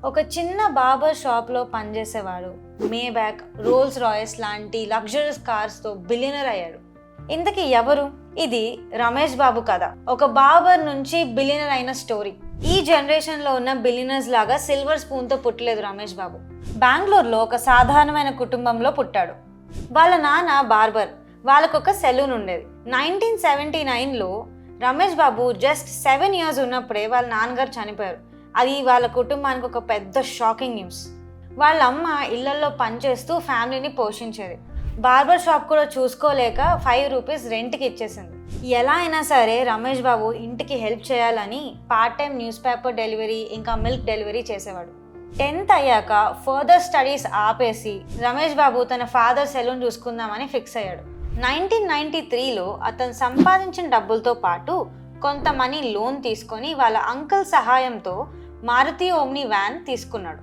ఒక చిన్న బార్బర్ షాప్లో పనిచేసేవాడు. మేబ్యాక్, రోల్స్ రాయస్ లాంటి లగ్జరీస్ కార్స్తో బిలియనర్ అయ్యాడు. ఇంతకీ ఎవరు? ఇది రమేష్ బాబు కథ. ఒక బార్బర్ నుంచి బిలియనర్ అయిన స్టోరీ. ఈ జనరేషన్లో ఉన్న బిలియనర్స్ లాగా సిల్వర్ స్పూన్తో పుట్టలేదు రమేష్ బాబు. బెంగళూరులో ఒక సాధారణమైన కుటుంబంలో పుట్టాడు. వాళ్ళ నాన్న బార్బర్, వాళ్ళకొక సెలూన్ ఉండేది. 1979లో రమేష్ బాబు జస్ట్ 7 years ఉన్నప్పుడే వాళ్ళ నాన్నగారు చనిపోయారు. అది వాళ్ళ కుటుంబానికి ఒక పెద్ద షాకింగ్ న్యూస్. వాళ్ళ అమ్మ ఇళ్లల్లో పనిచేస్తూ ఫ్యామిలీని పోషించేది. బార్బర్ షాప్ కూడా చూసుకోలేక 5 రూపీస్ రెంట్కి ఇచ్చేసింది. ఎలా అయినా సరే రమేష్ బాబు ఇంటికి హెల్ప్ చేయాలని part time news paper delivery ఇంకా మిల్క్ డెలివరీ చేసేవాడు. 10th అయ్యాక ఫర్దర్ స్టడీస్ ఆపేసి రమేష్ బాబు తన ఫాదర్ సెలూన్ చూసుకుందామని ఫిక్స్ అయ్యాడు. 1993లో అతను సంపాదించిన డబ్బులతో పాటు కొంత మనీ లోన్ తీసుకొని వాళ్ళ అంకుల్ సహాయంతో మారుతి ఓమ్ని వ్యాన్ తీసుకున్నాడు.